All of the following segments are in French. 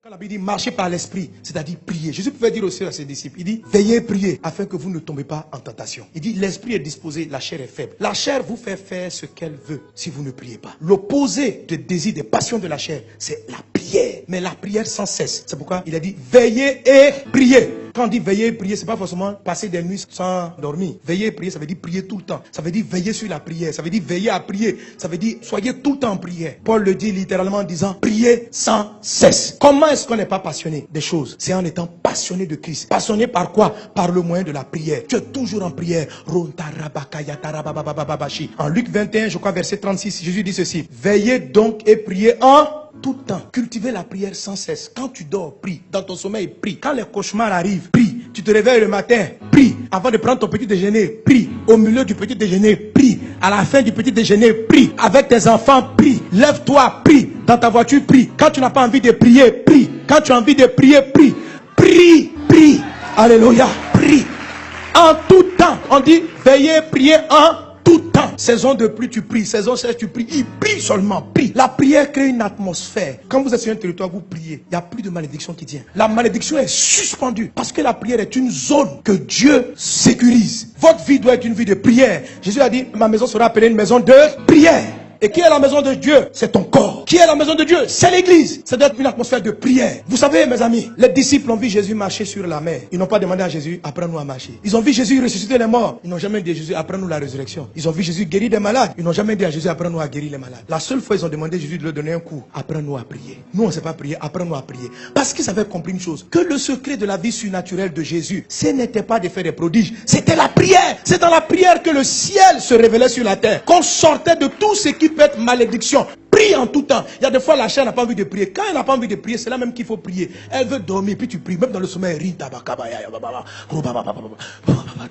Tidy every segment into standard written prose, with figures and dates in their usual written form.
Quand la Bible dit marcher par l'esprit, c'est-à-dire prier. Jésus pouvait dire aussi à ses disciples, il dit veillez et priez afin que vous ne tombez pas en tentation. Il dit l'esprit est disposé, la chair est faible. La chair vous fait faire ce qu'elle veut si vous ne priez pas. L'opposé des désirs, des passions de la chair, c'est la prière. Mais la prière sans cesse. C'est pourquoi il a dit veillez et priez. Quand on dit veiller et prier, c'est pas forcément passer des nuits sans dormir. Veiller et prier, ça veut dire prier tout le temps. Ça veut dire veiller sur la prière. Ça veut dire veiller à prier. Ça veut dire soyez tout le temps en prière. Paul le dit littéralement en disant priez sans cesse. Comment est-ce qu'on n'est pas passionné des choses? C'est en étant passionné de Christ. Passionné par quoi? Par le moyen de la prière. Tu es toujours en prière. En Luc 21, je crois verset 36, Jésus dit ceci. Veillez donc et priez en tout temps. Cultivez la prière sans cesse. Quand tu dors, prie. Dans ton sommeil, prie. Quand les cauchemars arrivent, prie. Tu te réveilles le matin, prie. Avant de prendre ton petit déjeuner, prie. Au milieu du petit déjeuner, prie. À la fin du petit déjeuner, prie. Avec tes enfants, prie. Lève-toi, prie. Dans ta voiture, prie. Quand tu n'as pas envie de prier, prie. Quand tu as envie de prier, prie. Prie, prie. Alléluia, prie. En tout temps. On dit veillez, priez en tout temps. Saison de pluie, tu pries. Saison sèche, tu pries. Il prie seulement. Prie. La prière crée une atmosphère. Quand vous êtes sur un territoire, vous priez. Il n'y a plus de malédiction qui tient. La malédiction est suspendue. Parce que la prière est une zone que Dieu sécurise. Votre vie doit être une vie de prière. Jésus a dit, ma maison sera appelée une maison de prière. Et qui est la maison de Dieu? C'est ton corps. Qui est la maison de Dieu? C'est l'église. Ça doit être une atmosphère de prière. Vous savez, mes amis, les disciples ont vu Jésus marcher sur la mer. Ils n'ont pas demandé à Jésus, apprends-nous à marcher. Ils ont vu Jésus ressusciter les morts. Ils n'ont jamais dit à Jésus, apprends-nous la résurrection. Ils ont vu Jésus guérir des malades. Ils n'ont jamais dit à Jésus, apprends-nous à guérir les malades. La seule fois, ils ont demandé à Jésus de leur donner un coup. Apprends-nous à prier. Nous, on ne sait pas prier. Apprends-nous à prier. Parce qu'ils avaient compris une chose. Que le secret de la vie surnaturelle de Jésus, ce n'était pas de faire des prodiges. C'était la prière. C'est dans la prière que le ciel se révélait sur la terre. Qu'on sortait de tout ce qui peut être malédiction. Prie en tout temps. Il y a des fois la chair n'a pas envie de prier. Quand elle n'a pas envie de prier, c'est là même qu'il faut prier. Elle veut dormir, puis tu pries. Même dans le sommeil,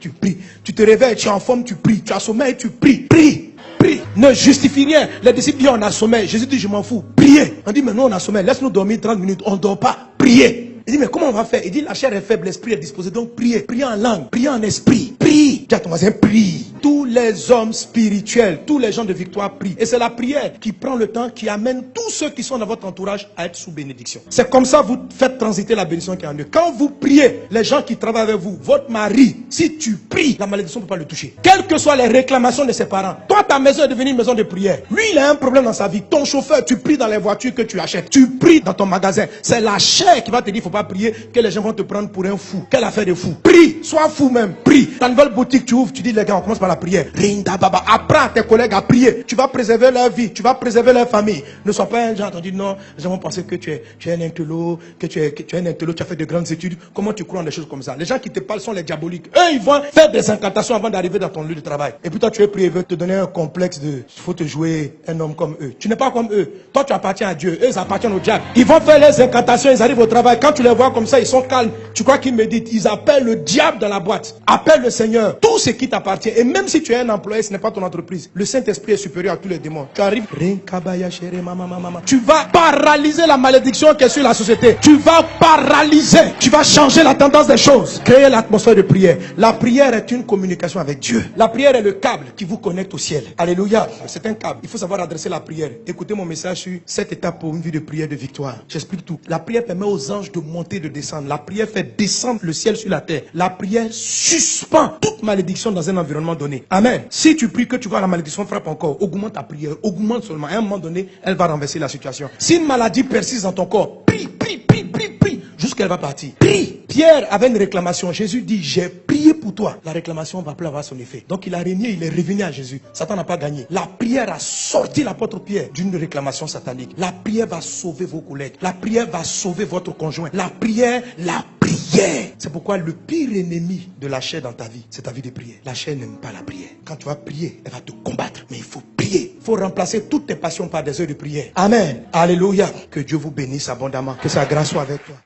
tu pries. Tu te réveilles, tu es en forme, tu pries. Tu as sommeil, tu pries. Prie. Prie. Ne justifie rien. Les disciples disent on a sommeil. Jésus dit je m'en fous. Priez. On dit mais nous on a sommeil. Laisse-nous dormir 30 minutes. On ne dort pas. Priez. Il dit mais comment on va faire? Il dit la chair est faible, l'esprit est disposé. Donc priez. Priez en langue. Priez en esprit. Prie. Dis à ton voisin prie. Tous les hommes spirituels, tous les gens de victoire prient. Et c'est la prière qui prend le temps, qui amène tous ceux qui sont dans votre entourage à être sous bénédiction. C'est comme ça que vous faites transiter la bénédiction qui est en eux. Quand vous priez, les gens qui travaillent avec vous, votre mari, si tu pries, la malédiction ne peut pas le toucher. Quelles que soient les réclamations de ses parents, toi ta maison est devenue une maison de prière. Lui il a un problème dans sa vie. Ton chauffeur, tu pries dans les voitures que tu achètes. Tu pries dans ton magasin. C'est la chair qui va te dire il ne faut pas prier, que les gens vont te prendre pour un fou. Quelle affaire de fou. Prie, sois fou même. Prie. Ta nouvelle boutique tu ouvres, tu dis les gars on commence par la prière. Apprends à tes collègues à prier. Tu vas préserver leur vie. Tu vas préserver leur famille. Ne sois pas un genre entendu, non. Les gens vont penser que tu es un intello, que tu es un intello, tu as fait de grandes études. Comment tu crois en des choses comme ça? Les gens qui te parlent sont les diaboliques. Eux, ils vont faire des incantations avant d'arriver dans ton lieu de travail. Et puis toi, tu es prié, ils veulent te donner un complexe de il faut te jouer un homme comme eux. Tu n'es pas comme eux. Toi, tu appartiens à Dieu. Eux, ils appartiennent au diable. Ils vont faire les incantations, ils arrivent au travail. Quand tu les vois comme ça, ils sont calmes. Tu crois qu'ils méditent. Ils appellent le diable dans la boîte. Appelle le Seigneur. Tout ce qui t'appartient. Et même si tu es un employé, ce n'est pas ton entreprise. Le Saint-Esprit est supérieur à tous les démons. Tu arrives, tu vas paralyser la malédiction qui est sur la société. Tu vas paralyser. Tu vas changer la tendance des choses. Créer l'atmosphère de prière. La prière est une communication avec Dieu. La prière est le câble qui vous connecte au ciel. Alléluia. C'est un câble. Il faut savoir adresser la prière. Écoutez mon message sur 7 étapes pour une vie de prière de victoire. J'explique tout. La prière permet aux anges de monter et de descendre. La prière fait descendre le ciel sur la terre. La prière suspend toute malédiction dans un environnement donné. Amen. Si tu pries que tu vois la malédiction frappe encore, augmente ta prière, augmente seulement. À un moment donné, elle va renverser la situation. Si une maladie persiste dans ton corps, prie, jusqu'elle va partir. Prie. Pierre avait une réclamation. Jésus dit, j'ai prié pour toi. La réclamation va plus avoir son effet. Donc il a régné, il est revenu à Jésus. Satan n'a pas gagné. La prière a sorti l'apôtre Pierre d'une réclamation satanique. La prière va sauver vos collègues. La prière va sauver votre conjoint. La prière. C'est pourquoi le pire ennemi de la chair dans ta vie, c'est ta vie de prière. La chair n'aime pas la prière. Quand tu vas prier, elle va te combattre. Mais il faut prier. Il faut remplacer toutes tes passions par des heures de prière. Amen. Alléluia. Que Dieu vous bénisse abondamment. Que sa grâce soit avec toi.